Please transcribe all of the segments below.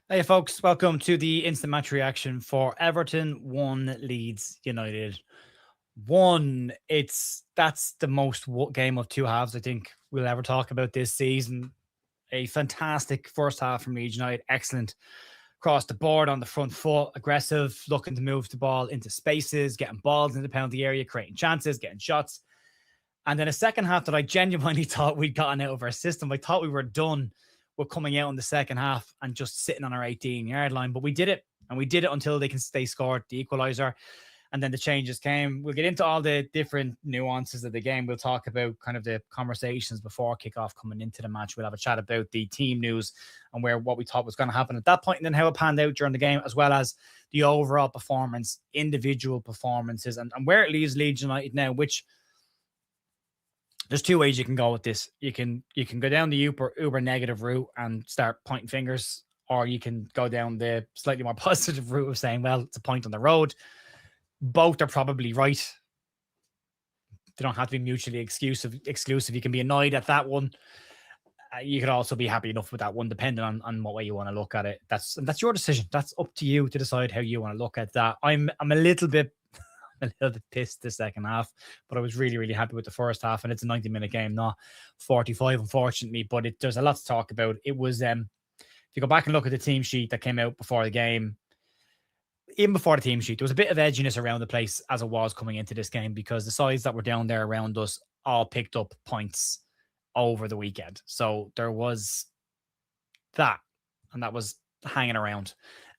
Hey folks, welcome to the instant match reaction for Everton 1 Leeds United 1. That's the most game of two halves I think we'll ever talk about this season. A fantastic first half from Leeds United, excellent across the board on the front foot, aggressive, looking to move the ball into spaces, getting balls in the penalty area, creating chances, getting shots. And then a second half that I genuinely thought we'd gotten out of our system. I thought we were done with coming out in the second half and just sitting on our 18-yard line. But we did it, and we did it until they scored the equaliser. And then the changes came. We'll get into all the different nuances of the game. We'll talk about kind of the conversations before kickoff coming into the match. We'll have a chat about the team news and what we thought was going to happen at that point, and then how it panned out during the game, as well as the overall performance, individual performances, and where it leaves Leeds United now, which there's two ways you can go with this. You can go down the uber negative route and start pointing fingers, or you can go down the slightly more positive route of saying, well, it's a point on the road. Both are probably right. They don't have to be mutually exclusive. You can be annoyed at that one. You could also be happy enough with that one, depending on what way you want to look at it. That's your decision. That's up to you to decide how you want to look at that. I'm a little bit pissed the second half, but I was really, really happy with the first half. And it's a 90-minute game, not 45, unfortunately. But there's a lot to talk about. It was, if you go back and look at the team sheet that came out before the game, even before the team sheet, there was a bit of edginess around the place as it was coming into this game, because the sides that were down there around us all picked up points over the weekend. So there was that, and that was hanging around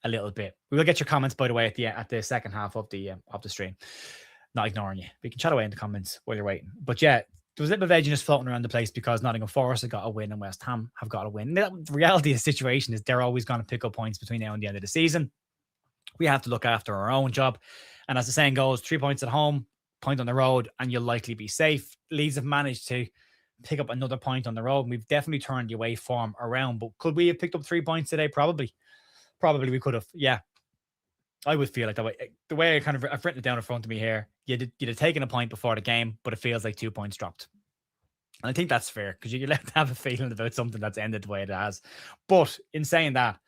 a little bit. We will get your comments, by the way, at the second half of the stream. Not ignoring you. We can chat away in the comments while you're waiting. But yeah, there was a bit of edginess floating around the place because Nottingham Forest have got a win and West Ham have got a win. The reality of the situation is they're always going to pick up points between now and the end of the season. We have to look after our own job. And as the saying goes, 3 points at home, point on the road, and you'll likely be safe. Leeds have managed to pick up another point on the road. We've definitely turned the away form around. But could we have picked up 3 points today? Probably we could have. Yeah, I would feel like that way. The way I've written it down in front of me here, you'd have taken a point before the game, but it feels like 2 points dropped. And I think that's fair, because you're left to have a feeling about something that's ended the way it has. But in saying that,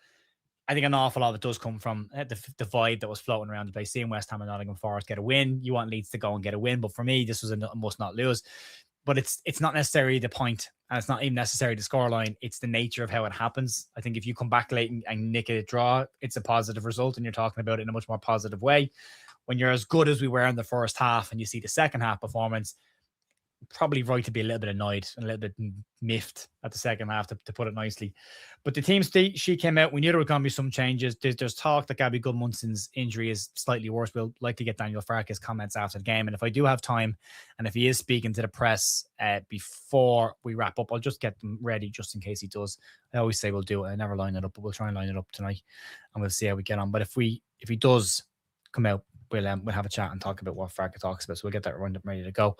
I think an awful lot of it does come from the vibe that was floating around the place. Seeing West Ham and Nottingham Forest get a win, you want Leeds to go and get a win. But for me, this was a must not lose. But it's not necessarily the point, and it's not even necessarily the scoreline. It's the nature of how it happens. I think if you come back late and nick a draw, it's a positive result, and you're talking about it in a much more positive way. When you're as good as we were in the first half and you see the second half performance, probably right to be a little bit annoyed and a little bit miffed at the second half, to put it nicely. But the team she came out. We knew there were going to be some changes. There's talk that Gabby Goodmunson's injury is slightly worse. We'll likely get Daniel Farke's comments after the game. And if I do have time, and if he is speaking to the press before we wrap up, I'll just get them ready just in case he does. I always say we'll do it. I never line it up, but we'll try and line it up tonight, and we'll see how we get on. But if he does come out, we'll have a chat and talk about what Farke talks about. So we'll get that round up ready to go.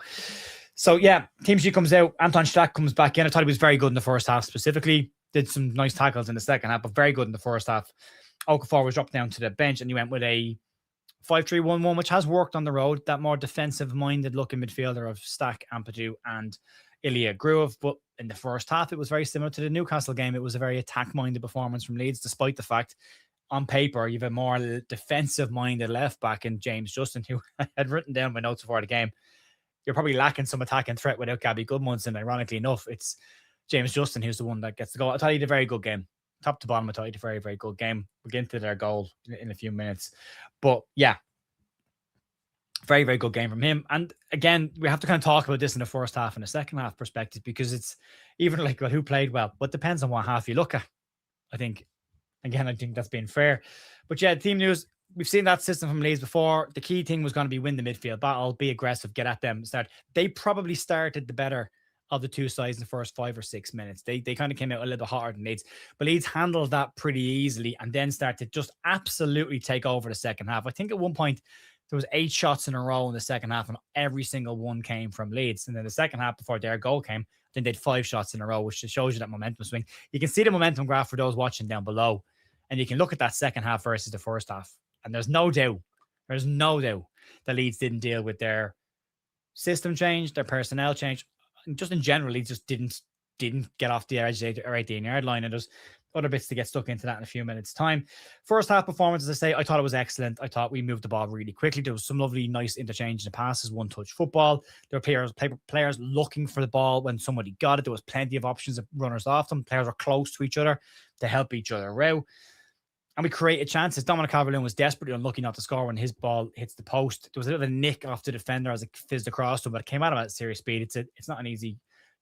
So yeah, team sheet comes out. Anton Stach comes back in. I thought he was very good in the first half specifically. Did some nice tackles in the second half, but very good in the first half. Okafor was dropped down to the bench, and he went with a 5-3-1-1, which has worked on the road. That more defensive-minded looking midfielder of Stach, Ampadu, and Ilya Gruev. But in the first half, it was very similar to the Newcastle game. It was a very attack-minded performance from Leeds, despite the fact on paper you have a more defensive-minded left-back in James Justin, who I had written down my notes before the game. You're probably lacking some attacking threat without Gabby Goodmunson. Ironically enough, it's James Justin who's the one that gets the goal. I thought he did a very good game. Top to bottom, I thought he did a very, very good game. We'll get into their goal in a few minutes. But yeah, very, very good game from him. And again, we have to kind of talk about this in the first half and the second half perspective, because it's even like, well, who played well? But it depends on what half you look at. I think that's being fair. But yeah, team news. We've seen that system from Leeds before. The key thing was going to be win the midfield battle, be aggressive, get at them, start. They probably started the better of the two sides in the first 5 or 6 minutes. They kind of came out a little bit hotter than Leeds, but Leeds handled that pretty easily and then started just absolutely take over the second half. I think at one point there was 8 shots in a row in the second half, and every single one came from Leeds. And then the second half, before their goal came, then they had 5 shots in a row, which shows you that momentum swing. You can see the momentum graph for those watching down below, and you can look at that second half versus the first half. And there's no doubt the Leeds didn't deal with their system change, their personnel change, and just in general, Leeds just didn't get off the edge or 18-yard line. And there's other bits to get stuck into that in a few minutes' time. First half performance, as I say, I thought it was excellent. I thought we moved the ball really quickly. There was some lovely, nice interchange in passes, one-touch football. There were players looking for the ball when somebody got it. There was plenty of options of runners off them. Players were close to each other to help each other out. And we created chances. Dominic Calvert-Lewin was desperately unlucky not to score when his ball hits the post. There was a bit of a nick off the defender as it fizzed across to him, but it came out of at serious speed. It's not an easy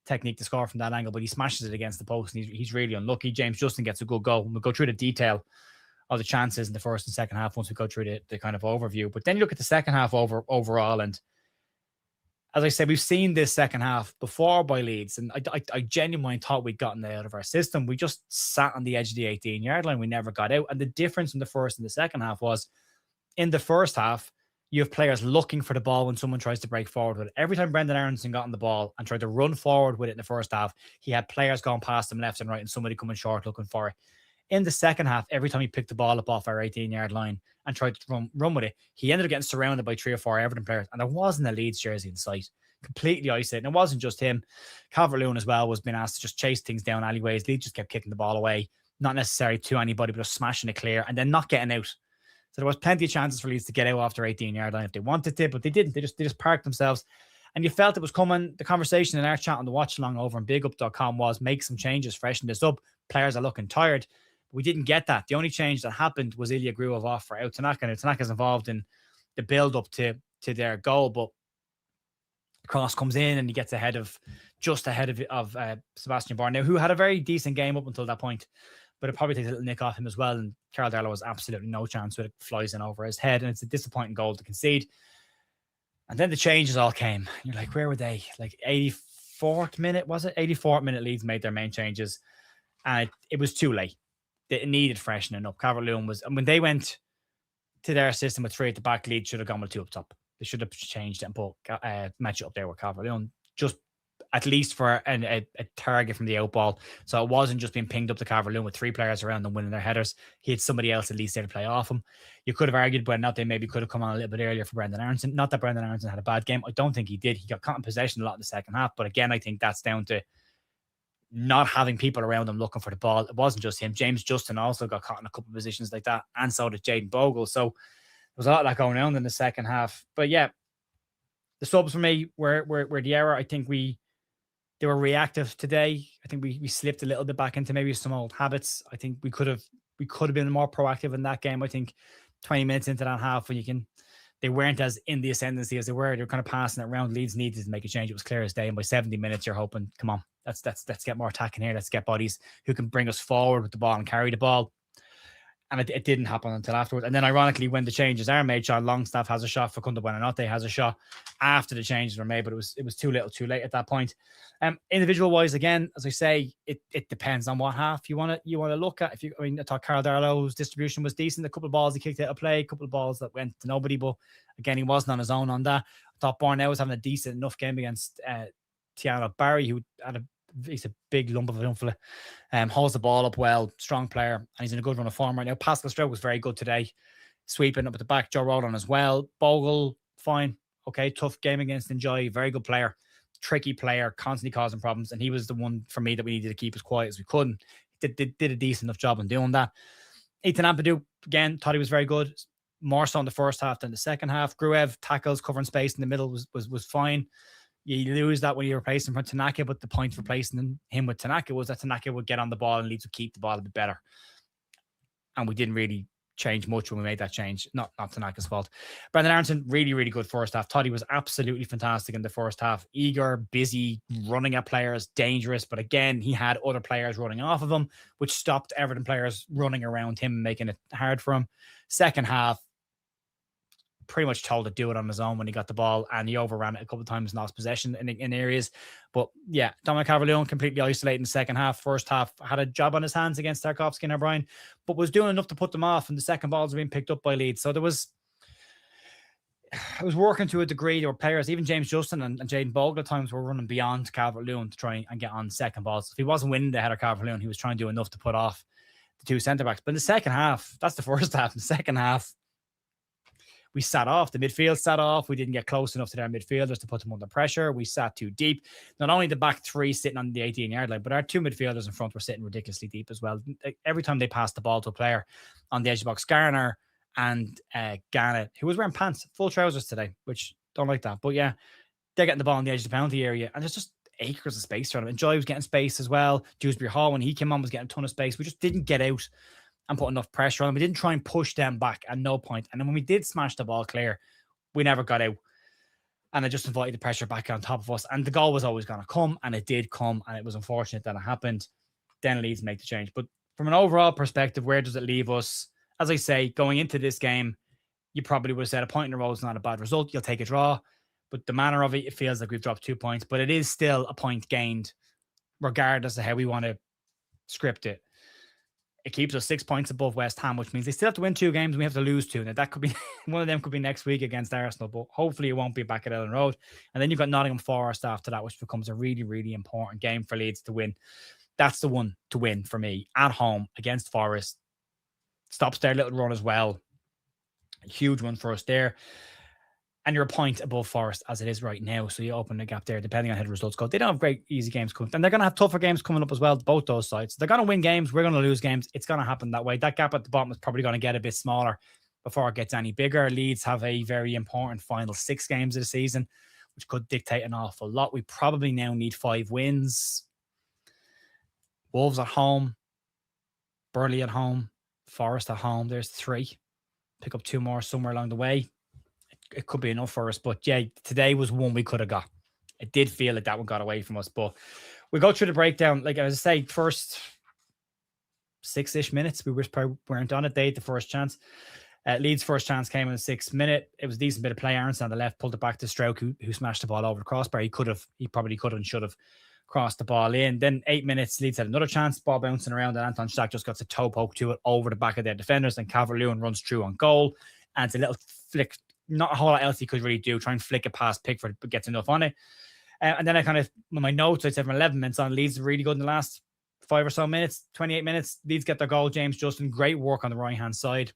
technique to score from that angle, but he smashes it against the post, and he's really unlucky. James Justin gets a good goal. We'll go through the detail of the chances in the first and second half once we go through the kind of overview. But then you look at the second half overall, and as I said, we've seen this second half before by Leeds, and I genuinely thought we'd gotten it out of our system. We just sat on the edge of the 18-yard line. We never got out. And the difference in the first and the second half was, in the first half, you have players looking for the ball when someone tries to break forward with it. Every time Brendan Aronson got on the ball and tried to run forward with it in the first half, he had players going past him left and right and somebody coming short looking for it. In the second half, every time he picked the ball up off our 18-yard line and tried to run with it, he ended up getting surrounded by 3 or 4 Everton players, and there wasn't a Leeds jersey in sight. Completely isolated. And it wasn't just him. Calvert-Lewin as well was being asked to just chase things down alleyways. Leeds just kept kicking the ball away, not necessarily to anybody, but just smashing it clear and then not getting out. So there was plenty of chances for Leeds to get out after 18-yard line if they wanted to, but they didn't. They just parked themselves. And you felt it was coming. The conversation in our chat on the watch along over on buildup.com was make some changes, freshen this up. Players are looking tired. But we didn't get that. The only change that happened was Ilya Gruev off for out Tanaka. And Tanaka's involved in the build-up to their goal, but cross comes in and he gets just ahead of Sebastian Barr now, who had a very decent game up until that point. But it probably takes a little nick off him as well. And Carl Darlow has absolutely no chance with it. Flies in over his head. And it's a disappointing goal to concede. And then the changes all came. You're like, where were they? Like 84th minute, was it? 84th minute Leeds made their main changes. And it was too late. It needed freshening up. Calvert-Lewin was, and when they went to their system with 3 at the back, Leeds should have gone with 2 up top. They should have changed it and put match it up there with Calvert-Lewin. Just at least for a target from the out ball. So it wasn't just being pinged up to Calvert-Lewin with 3 players around them winning their headers. He had somebody else at least there to play off him. You could have argued whether or not they maybe could have come on a little bit earlier for Brendan Aronson. Not that Brendan Aronson had a bad game. I don't think he did. He got caught in possession a lot in the second half. But again, I think that's down to not having people around him looking for the ball. It wasn't just him. James Justin also got caught in a couple of positions like that. And so did Jayden Bogle. So there was a lot of that going on in the second half. But yeah, the subs for me were the error. I think they were reactive today. I think we slipped a little bit back into maybe some old habits. I think we could have been more proactive in that game. I think 20 minutes into that half, when they weren't as in the ascendancy as they were. They were kind of passing it around. Leeds needed to make a change. It was clear as day. And by 70 minutes, you're hoping, come on, let's get more attack in here. Let's get bodies who can bring us forward with the ball and carry the ball. And it didn't happen until afterwards. And then ironically, when the changes are made, Sean Longstaff has a shot, Facundo Buonanotte has a shot after the changes were made, but it was too little too late at that point. Individual wise, again, as I say, it depends on what half you want to look at. I thought Carl Darlow's distribution was decent. A couple of balls he kicked out of play, a couple of balls that went to nobody, but again, he wasn't on his own on that. I thought Barnell was having a decent enough game against Tiano Barry, who he's a big lump of a dumb fella. Holds the ball up well, strong player, and he's in a good run of form right now. Pascal Stroud was very good today, sweeping up at the back. Joe Rodon as well. Bogle, fine. Okay, tough game against Enjoy. Very good player. Tricky player, constantly causing problems, and he was the one for me that we needed to keep as quiet as we could. Did a decent enough job in doing that. Ethan Ampadu, again, thought he was very good. More so in the first half than the second half. Gruev tackles, covering space in the middle was fine. You lose that when you replace him from Tanaka, but the point for replacing him with Tanaka was that Tanaka would get on the ball and Leeds would keep the ball a bit better. And we didn't really change much when we made that change. Not Tanaka's fault. Brendan Aronson, really, really good first half. Thought he was absolutely fantastic in the first half. Eager, busy, running at players, dangerous. But again, he had other players running off of him, which stopped Everton players running around him, making it hard for him. Second half, pretty much told to do it on his own when he got the ball, and he overran it a couple of times and lost possession in areas. But yeah, Dominic Calvert-Lewin completely isolated in the second half. First half had a job on his hands against Tarkowski and O'Brien, but was doing enough to put them off, and the second balls were being picked up by Leeds. So it was working to a degree. There were players, even James Justin and Jayden Bogle at times, were running beyond Calvert-Lewin to try and get on second balls. If he wasn't winning the header Calvert-Lewin, he was trying to do enough to put off the 2 centre-backs. But in the second half, that's the first half. In the second half, We sat off. The midfield sat off. We didn't get close enough to their midfielders to put them under pressure. We sat too deep. Not only the back three sitting on the 18-yard line, but our two midfielders in front were sitting ridiculously deep as well. Every time they passed the ball to a player on the edge of the box, Garner and Ghana, who was wearing pants, full trousers today, which don't like that. But yeah, they're getting the ball on the edge of the penalty area, and there's just acres of space around him. And Joy was getting space as well. Dewsbury Hall, when he came on, was getting a ton of space. We just didn't get out and put enough pressure on them. We didn't try and push them back at no point. And then when we did smash the ball clear, we never got out. And it just invited the pressure back on top of us. And the goal was always going to come, and it did come. And it was unfortunate that it happened. Then Leeds make the change. But from an overall perspective, where does it leave us? As I say, going into this game, you probably would have said a point in a row is not a bad result. You'll take a draw. But the manner of it, it feels like we've dropped 2 points. But it is still a point gained, regardless of how we want to script it. It keeps us 6 points above West Ham, which means they still have to win 2 games and we have to lose 2. Now, that could be one of them could be next week against Arsenal, but hopefully it won't be back at Ellen Road. And then you've got Nottingham Forest after that, which becomes a really, really important game for Leeds to win. That's the one to win for me at home against Forest. Stops their little run as well. A huge one for us there. And you're a point above Forest as it is right now. So you open the gap there, depending on how the results go. They don't have great, easy games coming. And they're going to have tougher games coming up as well, both those sides. They're going to win games. We're going to lose games. It's going to happen that way. That gap at the bottom is probably going to get a bit smaller before it gets any bigger. Leeds have a very important final 6 games of the season, which could dictate an awful lot. We probably now need 5 wins. Wolves at home. Burnley at home. Forest at home. There's 3. Pick up 2 more somewhere along the way. It could be enough for us, but yeah, today was one we could have got. It did feel like that one got away from us, but we go through the breakdown. Like as I say, first 6-ish minutes, we weren't on it. They had the first chance. Leeds' first chance came in the 6th minute. It was a decent bit of play. Aronson on the left pulled it back to Stroke, who smashed the ball over the crossbar. He probably could have and should have crossed the ball in. Then 8 minutes, Leeds had another chance, ball bouncing around, and Anton Stack just got a toe poke to it over the back of their defenders, and Calvert-Lewin runs through on goal, and it's a little flick. Not a whole lot else he could really do. Try and flick it past Pickford, but gets enough on it. And then I kind of, with my notes, I said from 11 minutes on, Leeds really good in the last 5 or so minutes, 28 minutes. Leeds get their goal. James Justin, great work on the right-hand side.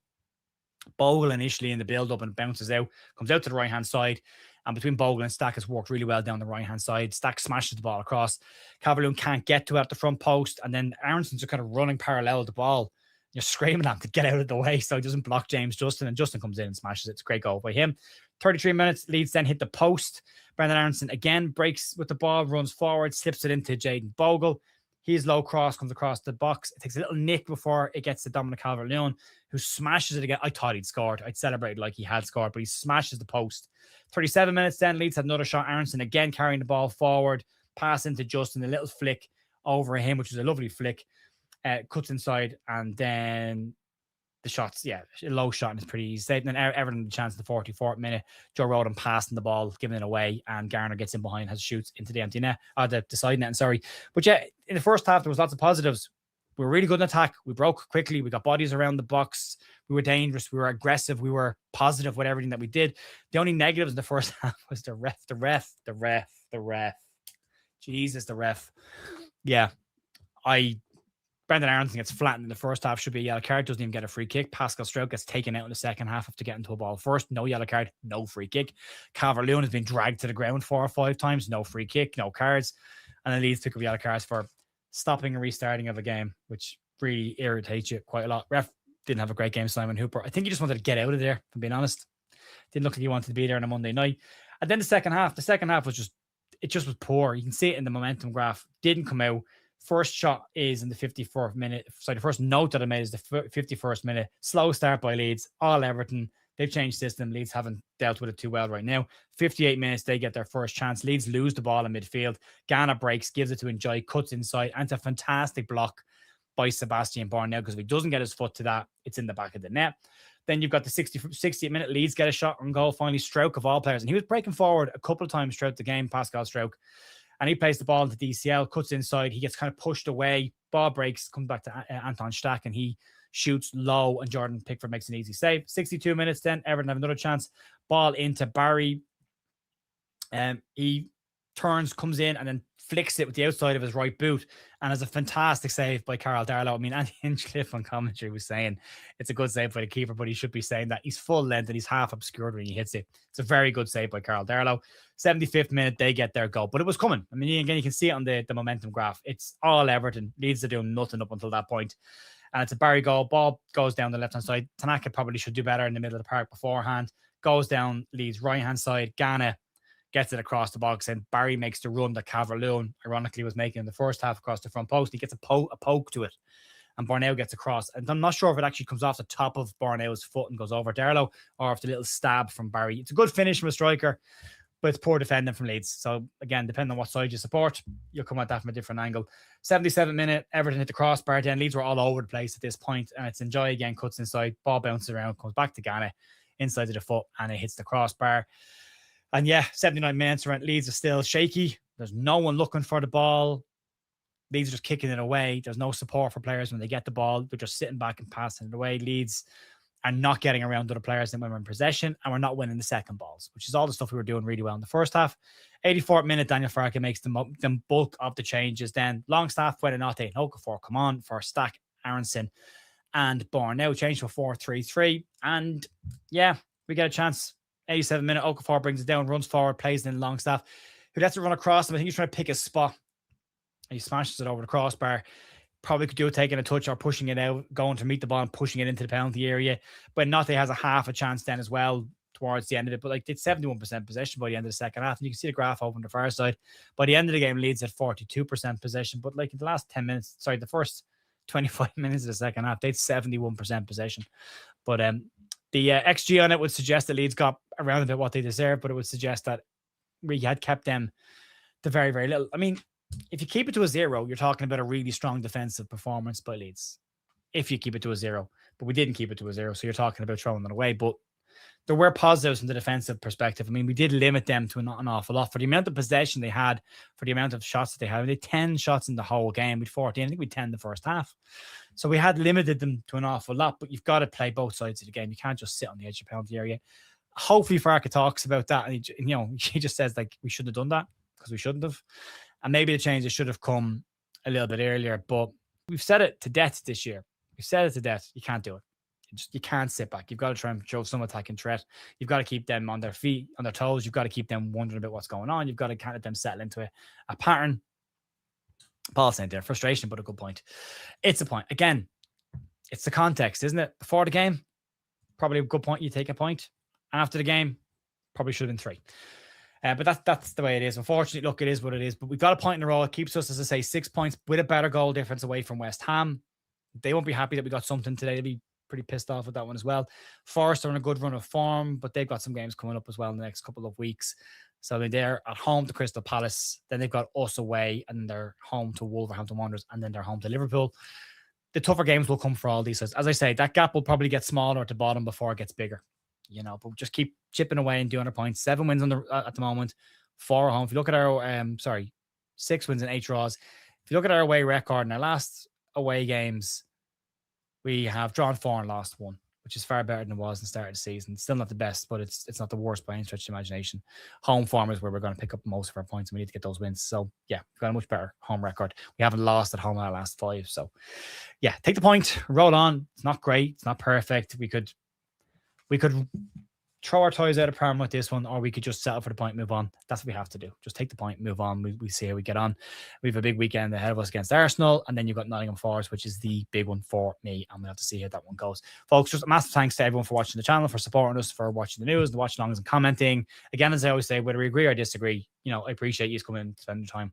Bogle initially in the build-up and bounces out, comes out to the right-hand side. And between Bogle and Stack has worked really well down the right-hand side. Stack smashes the ball across. Calvert-Lewin can't get to it at the front post. And then Aronson's just kind of running parallel with the ball. You're screaming at him to get out of the way so he doesn't block James Justin, and Justin comes in and smashes it. It's a great goal by him. 33 minutes, Leeds then hit the post. Brendan Aronson again breaks with the ball, runs forward, slips it into Jayden Bogle. His low cross comes across the box. It takes a little nick before it gets to Dominic Calvert-Lewin, who smashes it again. I thought he'd scored. I'd celebrated like he had scored, but he smashes the post. 37 minutes then, Leeds had another shot. Aronson again carrying the ball forward, pass into Justin, a little flick over him, which was a lovely flick. Cuts inside, and then the shots, a low shot, and it's pretty easy. And then Everton the chance in the 44th minute. Joe Rodon passing the ball, giving it away, and Garner gets in behind, has shoots into the empty net, the side net. Sorry, but yeah, in the first half there was lots of positives. We were really good in attack. We broke quickly. We got bodies around the box. We were dangerous. We were aggressive. We were positive with everything that we did. The only negatives in the first half was the ref. Jesus, the ref. Yeah, Brendan Aronson gets flattened in the first half, should be a yellow card, doesn't even get a free kick. Pascal Stroke gets taken out in the second half after getting to a ball first. No yellow card, no free kick. Calvert-Lewin has been dragged to the ground 4 or 5 times, no free kick, no cards. And then Leeds pick up yellow cards for stopping and restarting of a game, which really irritates you quite a lot. Ref didn't have a great game, Simon Hooper. I think he just wanted to get out of there, if I'm being honest. Didn't look like he wanted to be there on a Monday night. And then the second half was just poor. You can see it in the momentum graph. Didn't come out. First shot is in the 54th minute. Sorry, the first note that I made is the 51st minute. Slow start by Leeds. All Everton. They've changed system. Leeds haven't dealt with it too well right now. 58 minutes, they get their first chance. Leeds lose the ball in midfield. Ghana breaks, gives it to Enjoy, cuts inside, and it's a fantastic block by Sebastian Barnell, because if he doesn't get his foot to that, it's in the back of the net. Then you've got the 60th minute, Leeds get a shot on goal. Finally, Stroke of all players. And he was breaking forward a couple of times throughout the game, Pascal Stroke. And he plays the ball into DCL, cuts inside. He gets kind of pushed away. Ball breaks, comes back to Anton Stack, and he shoots low, and Jordan Pickford makes an easy save. 62 minutes then, Everton have another chance. Ball into Barry. He turns, comes in, and then flicks it with the outside of his right boot. And it's a fantastic save by Carl Darlow. I mean, Andy Hinchcliffe on commentary was saying it's a good save by the keeper, but he should be saying that he's full length and he's half obscured when he hits it. It's a very good save by Carl Darlow. 75th minute, they get their goal, but it was coming. I mean, again, you can see it on the momentum graph. It's all Everton. Leeds are doing nothing up until that point. And it's a Barry goal. Ball goes down the left-hand side. Tanaka probably should do better in the middle of the park beforehand. Goes down Leeds' right-hand side. Ghana gets it across the box, and Barry makes the run that Calvert-Lewin, ironically, was making in the first half across the front post. He gets a poke to it, and Barnell gets across. And I'm not sure if it actually comes off the top of Barnell's foot and goes over Darlow, or if the little stab from Barry. It's a good finish from a striker, but it's poor defending from Leeds. So, again, depending on what side you support, you'll come at that from a different angle. 77th minute, Everton hit the crossbar. Then Leeds were all over the place at this point, and it's Enjoy again, cuts inside, ball bounces around, comes back to Ghana, inside of the foot, and it hits the crossbar. And yeah, 79 minutes around, Leeds are still shaky. There's no one looking for the ball. Leeds are just kicking it away. There's no support for players when they get the ball. They're just sitting back and passing it away. Leeds are not getting around to the players when we're in possession, and we're not winning the second balls, which is all the stuff we were doing really well in the first half. 84th minute, Daniel Farke makes the bulk of the changes. Then Longstaff, Buenanote, and Okafor come on for Stack, Aronson, and Bourne. Now change to a 4-3-3. And yeah, we get a chance. 87th minute, Okafor brings it down, runs forward, plays in Longstaff, who lets it run across him. I think he's trying to pick his spot. And he smashes it over the crossbar. Probably could do it taking a touch or pushing it out, going to meet the ball and pushing it into the penalty area. But Notte has a half a chance then as well towards the end of it. But like, it's 71% possession by the end of the second half. And you can see the graph over on the far side. By the end of the game, Leeds at 42% possession. But like in the last 10 minutes, sorry, the first 25 minutes of the second half, they had 71% possession. But the XG on it would suggest that Leeds got around about what they deserve, but it would suggest that we had kept them to very, very little. I mean, if you keep it to a 0, you're talking about a really strong defensive performance by Leeds. If you keep it to a 0, but we didn't keep it to a 0, so you're talking about throwing it away. But there were positives from the defensive perspective. I mean, we did limit them to an awful lot for the amount of possession they had, for the amount of shots that they had. They had 10 shots in the whole game with 14. I think we had 10 in the first half. So we had limited them to an awful lot, but you've got to play both sides of the game. You can't just sit on the edge of the penalty area. Hopefully Farke talks about that, and he just says like, we shouldn't have done that because we shouldn't have. And maybe the changes should have come a little bit earlier, but we've said it to death this year. We've said it to death. You can't do it. You can't sit back. You've got to try and show some attacking threat. You've got to keep them on their feet, on their toes. You've got to keep them wondering about what's going on. You've got to kind of them settle into a pattern. Paul's saying there, frustration, but a good point. It's a point. Again, it's the context, isn't it? Before the game, probably a good point. You take a point. After the game, probably should have been 3. But that's the way it is. Unfortunately, look, it is what it is. But we've got a point in a row. It keeps us, as I say, 6 points with a better goal difference away from West Ham. They won't be happy that we got something today. They'll be pretty pissed off with that one as well. Forest are in a good run of form, but they've got some games coming up as well in the next couple of weeks. So they're at home to Crystal Palace. Then they've got us away, and they're home to Wolverhampton Wanderers, and then they're home to Liverpool. The tougher games will come for all these. As I say, that gap will probably get smaller at the bottom before it gets bigger. But just keep chipping away and doing our points. 7 wins at the moment, 4 at home. If you look at our 6 wins and 8 draws. If you look at our away record in our last away games, we have drawn 4 and lost 1, which is far better than it was in the start of the season. Still not the best, but it's not the worst by any stretch of the imagination. Home form is where we're going to pick up most of our points, and we need to get those wins. So yeah, we've got a much better home record. We haven't lost at home in our last 5. So yeah, take the point, roll on. It's not great. It's not perfect. We could throw our toys out of pram with this one, or we could just settle for the point and move on. That's what we have to do. Just take the point, move on. We see how we get on. We have a big weekend ahead of us against Arsenal, and then you've got Nottingham Forest, which is the big one for me, and we'll have to see how that one goes. Folks, just a massive thanks to everyone for watching the channel, for supporting us, for watching the news, the watch-alongs and commenting. Again, as I always say, whether we agree or disagree, I appreciate you coming and spending time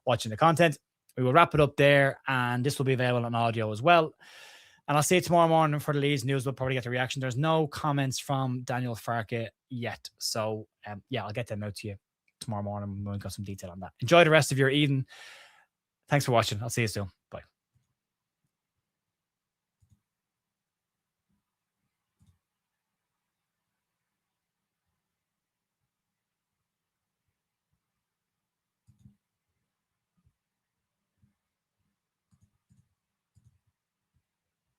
watching the content. We will wrap it up there, and this will be available on audio as well. And I'll see you tomorrow morning for the Leeds news. We'll probably get the reaction. There's no comments from Daniel Farke yet. So, I'll get them out to you tomorrow morning when we've got some detail on that. Enjoy the rest of your evening. Thanks for watching. I'll see you soon. Bye.